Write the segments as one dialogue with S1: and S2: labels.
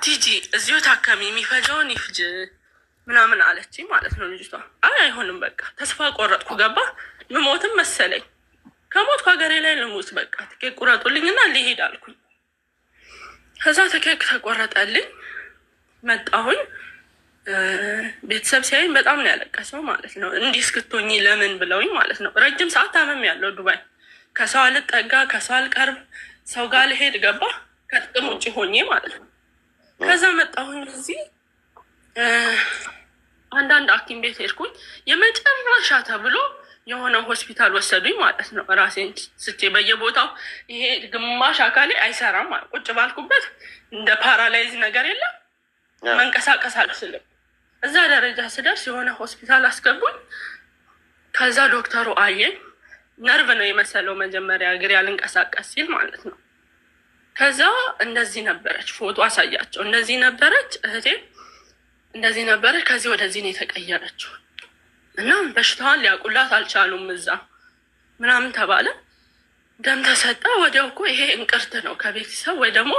S1: አትሂጂ እዚሁ ታከሚ የሚፈጀውን ይፍጅ ምናምን አለችኝ ማለት ነው ልጅቷ። አይ አይሆንም በቃ ተስፋ ቆረጥኩ። ገባ ምሞትም መሰለኝ። ከሞት ሀገሬ ላይ ልሙት በቃ ትኬት ቁረጡልኝና ሊሄድ አልኩኝ። ከዛ ትኬት ተቆረጠልኝ። መጣሁኝ። ቤተሰብ ሲያይኝ በጣም ነው ያለቀሰው ማለት ነው። እንዲህ እስክትሆኚ ለምን ብለውኝ ማለት ነው። ረጅም ሰዓት ታመም ያለው ዱባይ ከሰው አልጠጋ ከሰው አልቀርብ ሰው ጋር ልሄድ ገባ ከጥቅም ውጭ ሆኜ ማለት ነው። ከዛ መጣሁኝ እዚህ አንዳንድ ሐኪም ቤት ሄድኩኝ። የመጨረሻ ተብሎ የሆነ ሆስፒታል ወሰዱኝ ማለት ነው። ራሴን ስቼ በየቦታው ይሄ ግማሽ አካሌ አይሰራም ማለት ቁጭ ባልኩበት እንደ ፓራላይዝ ነገር የለም መንቀሳቀስ አልችልም። እዛ ደረጃ ስደርስ የሆነ ሆስፒታል አስገቡኝ። ከዛ ዶክተሩ አየኝ። ነርቭ ነው የመሰለው መጀመሪያ እግሬ ያልንቀሳቀስ ሲል ማለት ነው። ከዛ እንደዚህ ነበረች፣ ፎቶ አሳያቸው። እንደዚህ ነበረች እህቴ፣ እንደዚህ ነበረች። ከዚህ ወደዚህ ነው የተቀየረችው እና በሽታዋን ሊያውቁላት አልቻሉም። እዛ ምናምን ተባለ፣ ደም ተሰጠ። ወዲያው እኮ ይሄ እንቅርት ነው ከቤተሰብ ወይ ደግሞ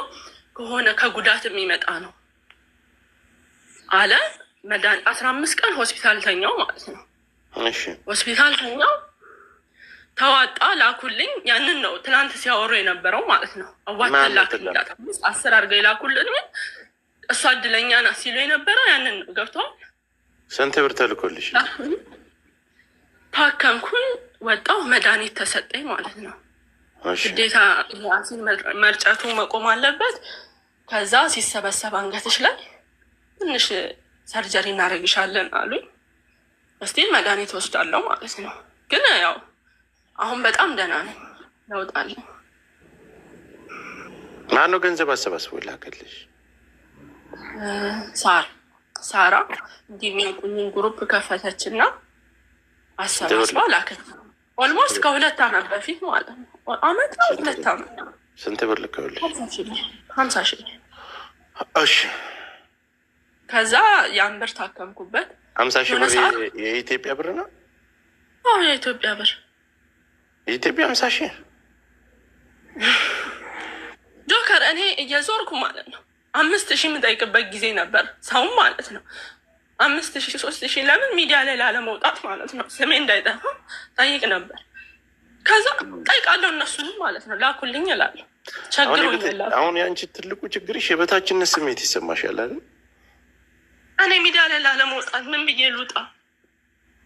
S1: ከሆነ ከጉዳት የሚመጣ ነው አለ። መድኃኒት 15 ቀን ሆስፒታል ተኛው ማለት ነው። ሆስፒታል ተኛው፣ ተዋጣ፣ ላኩልኝ። ያንን ነው ትናንት ሲያወሩ የነበረው ማለት ነው። አዋተን ላክላት 10 አድርገው ይላኩልን። እሷ እድለኛ ናት ሲሉ የነበረው ያንን ነው። ገብተዋል።
S2: ስንት ብር ተልኮልሽ?
S1: ታከምኩኝ፣ ወጣው፣ መድኃኒት ተሰጠኝ ማለት ነው። ግዴታ ያሲን መርጨቱ መቆም አለበት። ከዛ ሲሰበሰብ አንገትሽ ላይ ትንሽ ሰርጀሪ እናደርግሻለን አሉኝ። እስቲል መድኃኒት ወስዳለሁ ማለት ነው። ግን ያው አሁን በጣም ደህና ነኝ፣ ለውጣለሁ።
S2: ማነው ገንዘብ አሰባስቦ ላከልሽ?
S1: ሳራ እንዲህ የሚያውቁኝን ግሩፕ ከፈተች እና አሰባስባ ላከች። ኦልሞስት ከ2 ዓመት በፊት ማለት ነው። አመት ነው 2 ዓመት።
S2: ስንት ብር ልከውልሽ?
S1: 50 ሺህ።
S2: እሺ።
S1: ከዛ ያን ብር ታከምኩበት።
S2: 50 ሺህ ብር የኢትዮጵያ ብር ነው?
S1: አዎ የኢትዮጵያ ብር።
S2: የኢትዮጵያ 50 ሺህ
S1: ጆከር፣ እኔ እየዞርኩ ማለት ነው 5,000 የምጠይቅበት ጊዜ ነበር። ሰውም ማለት ነው 5,000 3,000 ለምን ሚዲያ ላይ ላለመውጣት ማለት ነው ስሜ እንዳይጠፋ ጠይቅ ነበር። ከዛ ጠይቃለሁ እነሱንም ማለት ነው ላኩልኝ እላለሁ። ቸግሮኛል።
S2: አሁን የአንቺ ትልቁ ችግርሽ የበታችነት ስሜት ይሰማሻል አይደል?
S1: እኔ ሚዲያ ላይ ላለመውጣት ምን ብዬ ልውጣ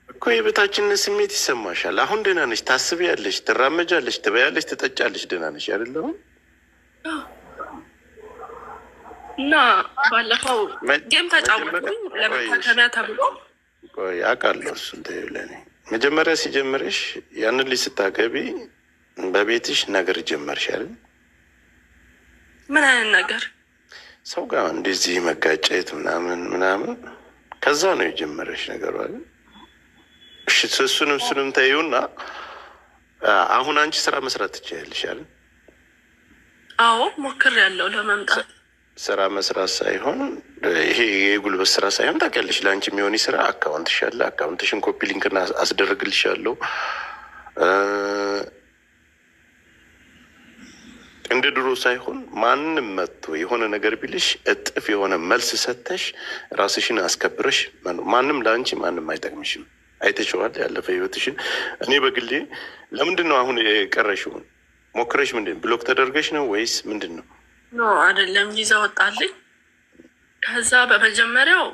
S2: እኮ። የበታችነት ስሜት ይሰማሻል። አሁን ደህና ነሽ፣ ታስቢያለሽ፣ ትራመጃለሽ፣ ትበያለሽ፣ ትጠጫለሽ። ደህና ነሽ አይደለም? እና ባለፈው ጌም ተጫወትኩኝ ለመታከሚያ ተብሎ። ቆይ አውቃለሁ እሱን ተይው። ለእኔ መጀመሪያ ሲጀምርሽ ያንን ልጅ ስታገቢ በቤትሽ ነገር ጀመርሽ አይደል?
S1: ምን አይነት ነገር?
S2: ሰው ጋር እንደዚህ መጋጨት ምናምን ከዛ ነው የጀመረሽ ነገሩ አይደል? እሺ እሱንም ተይውና አሁን አንቺ ስራ መስራት ትችያለሽ አይደል?
S1: አዎ ሞክሬያለሁ ለመምጣት።
S2: ስራ መስራት ሳይሆን ይሄ የጉልበት ስራ ሳይሆን ታውቂያለሽ፣ ለአንቺ የሚሆን ስራ አካውንትሽ አለ። አካውንትሽን ኮፒ ሊንክና አስደርግልሻለሁ። እንደ ድሮ ሳይሆን ማንም መጥቶ የሆነ ነገር ቢልሽ እጥፍ የሆነ መልስ ሰተሽ ራስሽን አስከብረሽ። ማንም ለአንቺ ማንም አይጠቅምሽም። አይተሽዋል ያለፈ ህይወትሽን። እኔ በግሌ ለምንድን ነው አሁን የቀረሽውን ሞክረሽ ምንድን ብሎክ ተደርገሽ ነው ወይስ ምንድን ነው?
S1: ኖ አይደለም፣ ቪዛ ወጣልኝ። ከዛ በመጀመሪያው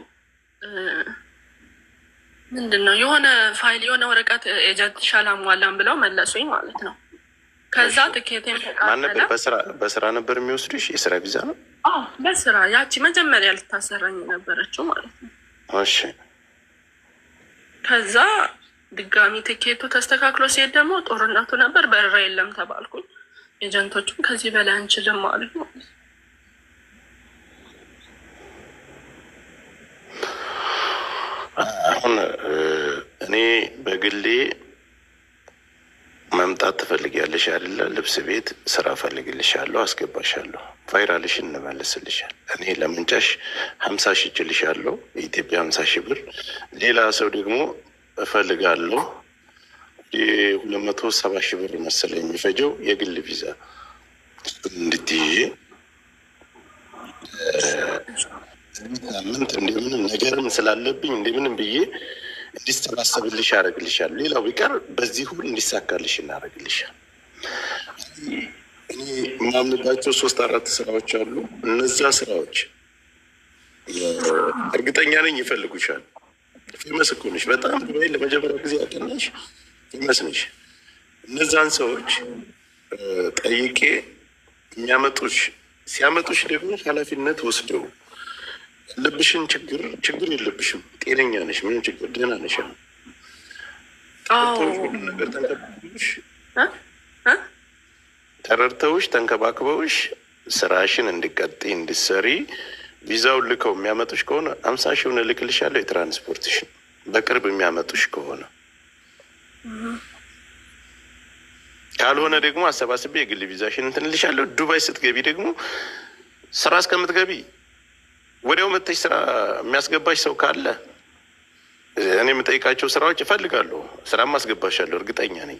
S1: ምንድን ነው የሆነ ፋይል የሆነ ወረቀት ኤጀንትሽ አላሟላም ብለው መለሱኝ ማለት ነው። ከዛ ትኬቴን ተቃጠለ። በስራ ነበር የሚወስዱሽ? የስራ ቪዛ ነው? አዎ በስራ ያቺ መጀመሪያ ልታሰራኝ የነበረችው ማለት ነው።
S2: እሺ።
S1: ከዛ ድጋሚ ትኬቱ ተስተካክሎ ሲሄድ ደግሞ ጦርነቱ ነበር፣ በረራ የለም ተባልኩኝ። ኤጀንቶቹም ከዚህ በላይ አንችልም አሉ።
S2: አሁን እኔ በግሌ መምጣት ትፈልጊያለሽ አይደለ? ልብስ ቤት ስራ ፈልግልሻለሁ፣ አስገባሻለሁ፣ ቫይራልሽን እንመልስልሻል። እኔ ለምንጫሽ 50 ሺህ እችልሻለሁ፣ የኢትዮጵያ 50 ሺህ ብር። ሌላ ሰው ደግሞ እፈልጋለሁ 270 ሺህ ብር መሰለኝ የሚፈጀው የግል ቪዛ እንድትይዤ ሳምንት እንደምንም ነገርም ስላለብኝ እንደምንም ብዬ እንዲሰባሰብልሽ ያደርግልሻል። ሌላው ቢቀር በዚህ ሁሉ እንዲሳካልሽ እናደርግልሻል። እኔ የማምንባቸው 3-4 ስራዎች አሉ። እነዛ ስራዎች እርግጠኛ ነኝ ይፈልጉሻል። ፌመስ እኮ ነሽ፣ በጣም ዱባይ ለመጀመሪያ ጊዜ ያጠናሽ ፌመስ ነሽ። እነዛን ሰዎች ጠይቄ ሲያመጡሽ ደግሞ ኃላፊነት ወስደው ያለብሽን ችግር የለብሽም፣ ጤነኛ ነሽ፣ ምንም ችግር ደህና ነሽ። ነገር ተረድተውሽ ተንከባክበውሽ ስራሽን እንድቀጥይ እንድሰሪ ቪዛውን ልከው የሚያመጡሽ ከሆነ 50 ሺህ እልክልሻለሁ። የትራንስፖርትሽን በቅርብ የሚያመጡሽ ከሆነ ካልሆነ ደግሞ አሰባስቤ የግል ቪዛሽን እንትን እልሻለሁ። ዱባይ ስትገቢ ደግሞ ስራ እስከምትገቢ ወዲያው መጥተሽ ስራ የሚያስገባሽ ሰው ካለ እኔ የምጠይቃቸው ስራዎች እፈልጋለሁ። ስራም አስገባሻለሁ፣ እርግጠኛ ነኝ።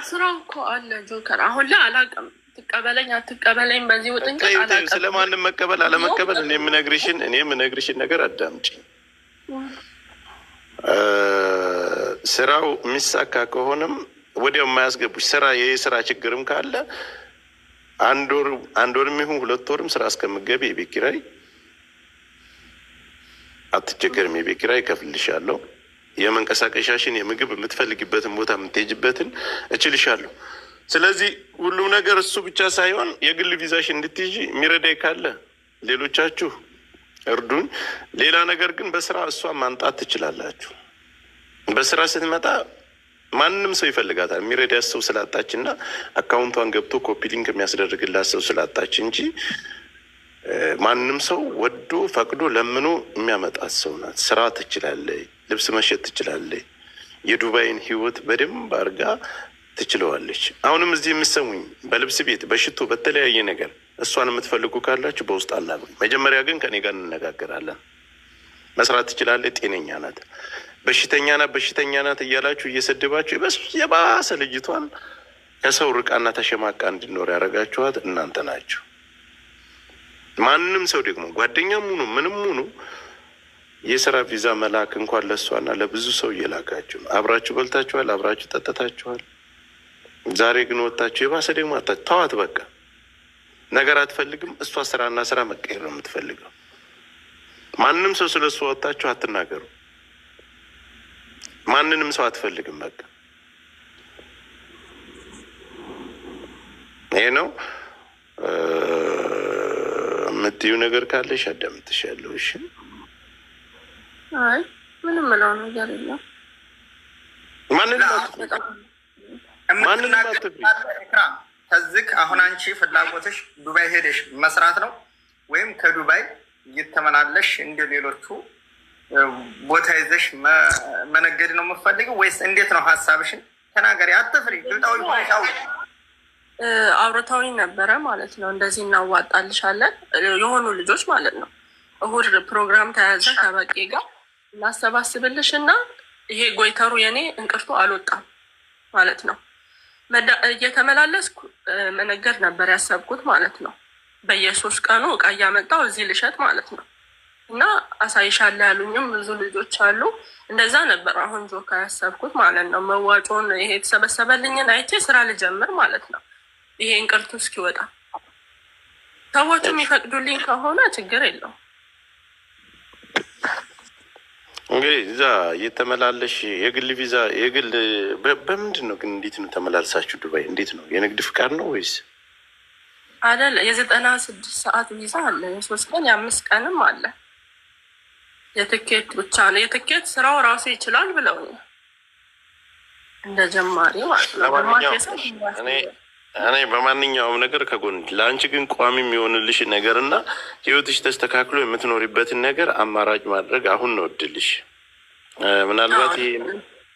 S1: ስራው እኮ አለ ጆከር። አሁን ላይ አላውቅም፣ ትቀበለኝ አትቀበለኝ በዚህ ውጥንቅጥ አላውቅም።
S2: ስለማንም መቀበል አለመቀበል እኔ የምነግርሽን ነገር አዳምጪ። ስራው የሚሳካ ከሆነም ወዲያው የማያስገቡሽ የስራ ችግርም ካለ አንድ ወርም ይሁን 2 ወርም ስራ እስከምትገቢ የቤት ኪራይ አትቸገርም። የቤት ኪራይ እከፍልልሻለሁ። የመንቀሳቀሻሽን የምግብ የምትፈልጊበትን ቦታ የምትሄጅበትን እችልሻለሁ። ስለዚህ ሁሉም ነገር እሱ ብቻ ሳይሆን የግል ቪዛሽን እንድትይዥ የሚረዳኝ ካለ ሌሎቻችሁ እርዱኝ። ሌላ ነገር ግን በስራ እሷን ማምጣት ትችላላችሁ። በስራ ስትመጣ ማንም ሰው ይፈልጋታል። የሚረዳት ሰው ስላጣች እና አካውንቷን ገብቶ ኮፒ ሊንክ የሚያስደርግላት ሰው ስላጣች እንጂ ማንም ሰው ወዶ ፈቅዶ ለምኖ የሚያመጣት ሰው ናት። ስራ ትችላለች፣ ልብስ መሸጥ ትችላለች፣ የዱባይን ህይወት በደንብ አድርጋ ትችለዋለች። አሁንም እዚህ የምሰሙኝ በልብስ ቤት፣ በሽቶ፣ በተለያየ ነገር እሷን የምትፈልጉ ካላችሁ በውስጥ አናግሩኝ። መጀመሪያ ግን ከኔ ጋር እንነጋገራለን። መስራት ትችላለች፣ ጤነኛ ናት። በሽተኛ ናት እያላችሁ እየሰደባችሁ የባሰ ልጅቷን ከሰው ርቃና ተሸማቃ እንድኖር ያደረጋችኋት እናንተ ናችሁ። ማንም ሰው ደግሞ ጓደኛም ሁኑ ምንም ሁኑ የስራ ቪዛ መላክ እንኳን ለእሷና ለብዙ ሰው እየላካችሁ ነው። አብራችሁ በልታችኋል፣ አብራችሁ ጠጥታችኋል። ዛሬ ግን ወጣችሁ የባሰ ደግሞ ተዋት። በቃ ነገር አትፈልግም። እሷ ስራና ስራ መቀየር ነው የምትፈልገው። ማንም ሰው ስለ እሷ ወጣችሁ አትናገሩ። ማንንም ሰው አትፈልግም። በቃ ይሄ ነው። የምትዩ ነገር ካለሽ አዳምጥሻለሁ። እሺ።
S1: አይ ምንም ምለው ነገር የለም።
S2: ማንንም
S3: ከዚህ አሁን አንቺ ፍላጎትሽ ዱባይ ሄደሽ መስራት ነው ወይም ከዱባይ እየተመላለሽ እንደ ሌሎቹ ቦታ ይዘሽ መነገድ ነው የምትፈልጊው ወይስ እንዴት ነው ሀሳብሽን? ተናገሪ፣ አትፍሪ። ግልጣዊ ሁኔታው
S1: አውርታዊ ነበረ ማለት ነው። እንደዚህ እናዋጣልሻለን የሆኑ ልጆች ማለት ነው። እሁድ ፕሮግራም ተያዘ ከበቂ ጋር እናሰባስብልሽ እና ይሄ ጎይተሩ የኔ እንቅርቱ አልወጣም ማለት ነው። እየተመላለስኩ መነገድ ነበር ያሰብኩት ማለት ነው። በየ3 ቀኑ እቃ እያመጣሁ እዚህ ልሸጥ ማለት ነው። እና አሳይሻለሁ ያሉኝም ብዙ ልጆች አሉ። እንደዛ ነበር አሁን ጆካ ያሰብኩት ማለት ነው። መዋጮን ይሄ የተሰበሰበልኝን አይቼ ስራ ልጀምር ማለት ነው። ይሄ እንቅርቱ እስኪወጣ ሰዎቹ የሚፈቅዱልኝ ከሆነ ችግር የለው።
S2: እንግዲህ እዛ እየተመላለሽ የግል ቪዛ በምንድን ነው ግን? እንዴት ነው ተመላልሳችሁ ዱባይ? እንዴት ነው? የንግድ ፍቃድ ነው ወይስ
S1: አይደለ? የ96 ሰዓት ቪዛ አለ፣ የ3 ቀን የ5 ቀንም አለ። የትኬት ብቻ ነው። የትኬት ስራው ራሱ ይችላል ብለው እንደ ጀማሪ ማለት ነው።
S2: እኔ በማንኛውም ነገር ከጎን ለአንቺ ግን ቋሚ የሚሆንልሽ ነገር እና ህይወትሽ ተስተካክሎ የምትኖሪበትን ነገር አማራጭ ማድረግ አሁን ነው እድልሽ። ምናልባት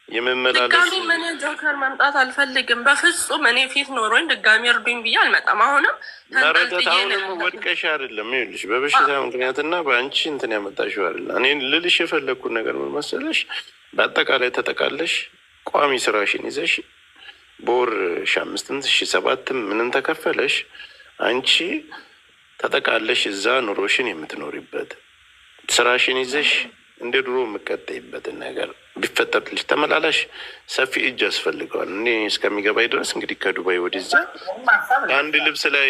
S2: የመመላለስ
S1: ምን ጆከር መምጣት አልፈልግም በፍጹም። እኔ ፊት ኖሮኝ ድጋሚ እርዱኝ ብዬ አልመጣም። አሁንም
S2: መረዳት አሁንም ወድቀሽ አይደለም። ይኸውልሽ በበሽታ ምክንያትና በአንቺ እንትን ያመጣሽው አይደለም። እኔ ልልሽ የፈለግኩት ነገር ምን መሰለሽ፣ በአጠቃላይ ተጠቃለሽ ቋሚ ስራሽን ይዘሽ በወር 5,000 7,000 ምንም ተከፈለሽ አንቺ ተጠቃለሽ እዛ ኑሮሽን የምትኖሪበት ስራሽን ይዘሽ እንደ ድሮ የምቀጠይበትን ነገር ቢፈጠርልሽ ተመላላሽ ሰፊ እጅ ያስፈልገዋል። እኔ እስከሚገባኝ ድረስ እንግዲህ ከዱባይ ወደዛ አንድ ልብስ ላይ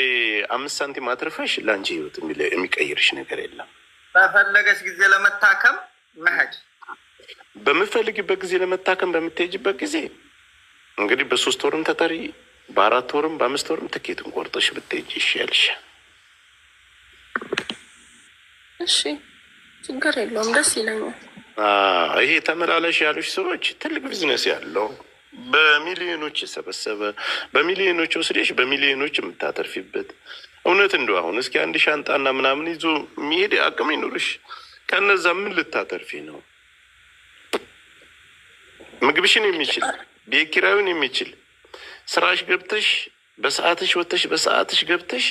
S2: 5 ሳንቲም አትርፈሽ ለአንቺ ህይወት የሚቀይርሽ ነገር የለም።
S3: በፈለገች ጊዜ ለመታከም መሄድ
S2: በምፈልግበት ጊዜ ለመታከም በምትሄጅበት ጊዜ እንግዲህ በ3 ወርም ተጠሪ በ4 ወርም በ5 ወርም ትኬትን ቆርጠሽ ብትሄጂ ይሻልሻል።
S1: እሺ ችግር የለውም፣ ደስ ይለኛል።
S2: ይሄ ተመላላሽ ያሉሽ ሰዎች ትልቅ ቢዝነስ ያለው በሚሊዮኖች የሰበሰበ በሚሊዮኖች ወስደሽ በሚሊዮኖች የምታተርፊበት እውነት እንደው አሁን እስኪ አንድ ሻንጣና ምናምን ይዞ የሚሄድ አቅም ይኑርሽ። ከነዛ ምን ልታተርፊ ነው? ምግብሽን የሚችል ቤት ኪራዩን የሚችል ስራሽ ገብተሽ በሰዓትሽ ወጥተሽ በሰዓትሽ ገብተሽ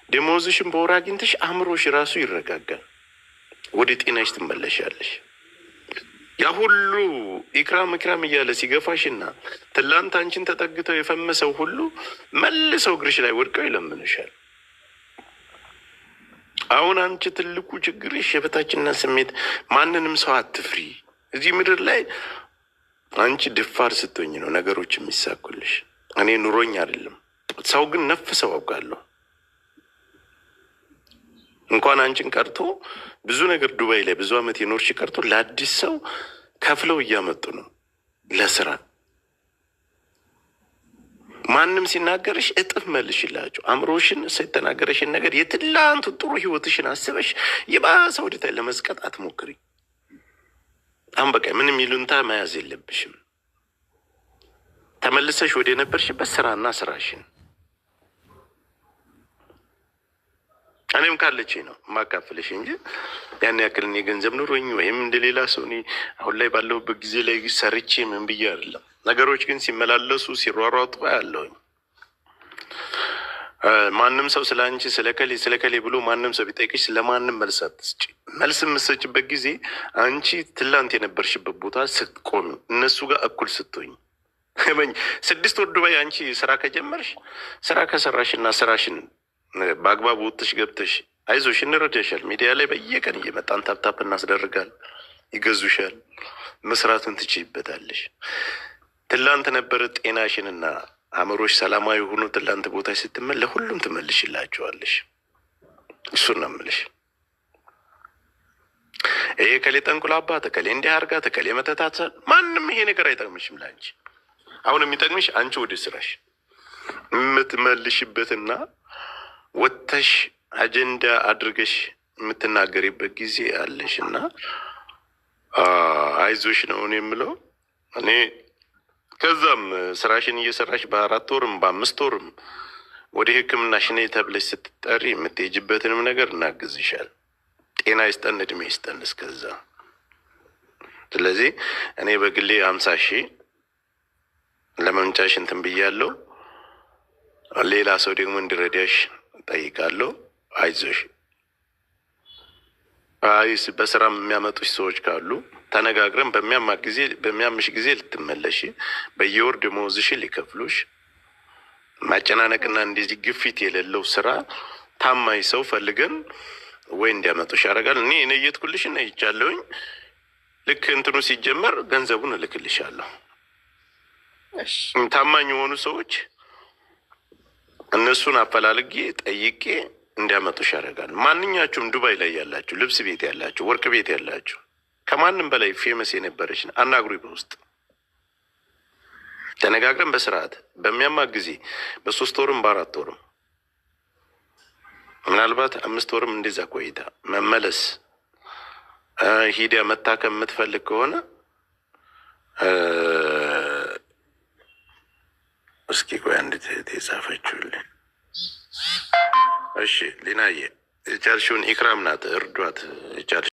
S2: ደሞዝሽን በወር አግኝተሽ አእምሮሽ ራሱ ይረጋጋል። ወደ ጤናሽ ትመለሻለሽ። ያ ሁሉ ኢክራም እያለ ሲገፋሽና ትላንት አንቺን ተጠግተው የፈመሰው ሁሉ መልሰው እግርሽ ላይ ወድቀው ይለምንሻል። አሁን አንቺ ትልቁ ችግርሽ የበታችነት ስሜት፣ ማንንም ሰው አትፍሪ። እዚህ ምድር ላይ አንቺ ድፋር ስትሆኝ ነው ነገሮች የሚሳኩልሽ። እኔ ኑሮኝ አይደለም ሰው ግን ነፍ ሰው አውቃለሁ። እንኳን አንቺን ቀርቶ ብዙ ነገር ዱባይ ላይ ብዙ አመት የኖርሽ ቀርቶ ለአዲስ ሰው ከፍለው እያመጡ ነው ለስራ። ማንም ሲናገርሽ እጥፍ መልሽላቸው። አእምሮሽን የተናገረሽን ነገር የትላንቱ ጥሩ ህይወትሽን አስበሽ የባሰ ወደታይ ለመስቀጥ አትሞክሪ። አሁን በቃ ምንም ይሉንታ መያዝ የለብሽም። ተመልሰሽ ወደ ነበርሽበት ስራና ስራሽን እኔም ካለችኝ ነው ማካፍልሽ እንጂ ያን ያክል እኔ ገንዘብ ኑሮኝ ወይም እንደሌላ ሰው እኔ አሁን ላይ ባለሁበት ጊዜ ላይ ሰርቼ ምን ብዬ አይደለም። ነገሮች ግን ሲመላለሱ ሲሯሯጡ ያለውኝ ማንም ሰው ስለ አንቺ ስለ ከሌ ብሎ ማንም ሰው ቢጠይቅሽ ስለማንም መልስ አትስጪ። መልስ የምትሰጭበት ጊዜ አንቺ ትላንት የነበርሽበት ቦታ ስትቆሚ እነሱ ጋር እኩል ስትሆኝ 6 ወር ዱባይ አንቺ ስራ ከጀመርሽ ስራ ከሰራሽና ስራሽን በአግባቡ ወጥተሽ ገብተሽ አይዞሽ እንረዳሻል። ሚዲያ ላይ በየቀን እየመጣን ታፕታፕ እናስደርጋል፣ ይገዙሻል፣ መስራቱን ትችይበታለሽ። ትላንት ነበር ጤናሽንና አእምሮሽ ሰላማዊ ሆኖ ትላንት ቦታ ስትመል ለሁሉም ትመልሽላቸዋለሽ። እሱን ነው የምልሽ። ይሄ ከሌ ጠንቁላ አባት ከሌ እንዲህ አርጋ ከሌ መተታት ማንም ይሄ ነገር አይጠቅምሽም ላንቺ። አሁን የሚጠቅምሽ አንቺ ወደ ስራሽ የምትመልሽበትና ወጥተሽ አጀንዳ አድርገሽ የምትናገሪበት ጊዜ አለሽ እና አይዞሽ ነው የምለው እኔ። ከዛም ስራሽን እየሰራሽ በ4 ወርም በ5 ወርም ወደ ሕክምናሽ ነይ ተብለሽ ስትጠሪ የምትሄጅበትንም ነገር እናግዝሻል። ጤና ይስጠን፣ እድሜ ይስጠን እስከዛ። ስለዚህ እኔ በግሌ 50,000 ለመምጫሽ እንትን ብያለሁ። ሌላ ሰው ደግሞ እንዲረዳሽ ጠይቃለሁ። አይዞሽ። አይስ በስራም የሚያመጡሽ ሰዎች ካሉ ተነጋግረን በሚያምሽ ጊዜ ልትመለሽ በየወር ደመወዝሽን ሊከፍሉሽ ማጨናነቅና እንደዚህ ግፊት የሌለው ስራ ታማኝ ሰው ፈልገን ወይ እንዲያመጡሽ ያደርጋል። እኔ ነየትኩልሽ እና ይቻለሁኝ። ልክ እንትኑ ሲጀመር ገንዘቡን እልክልሻለሁ። ታማኝ የሆኑ ሰዎች እነሱን አፈላልጌ ጠይቄ እንዲያመጡሽ ያደርጋል። ማንኛችሁም ዱባይ ላይ ያላችሁ፣ ልብስ ቤት ያላችሁ፣ ወርቅ ቤት ያላችሁ ከማንም በላይ ፌመስ የነበረችን አናግሩኝ። በውስጥ ተነጋግረን በስርዓት በሚያማ ጊዜ በ3 ወርም በ4 ወርም ምናልባት 5 ወርም እንደዛ ቆይታ መመለስ ሂዲያ መታከም የምትፈልግ ከሆነ እስኪ ቆይ አንዲት የጻፈችውልኝ። እሺ ሊናዬ የቻልሽውን ኢክራም ናት፣ እርዷት።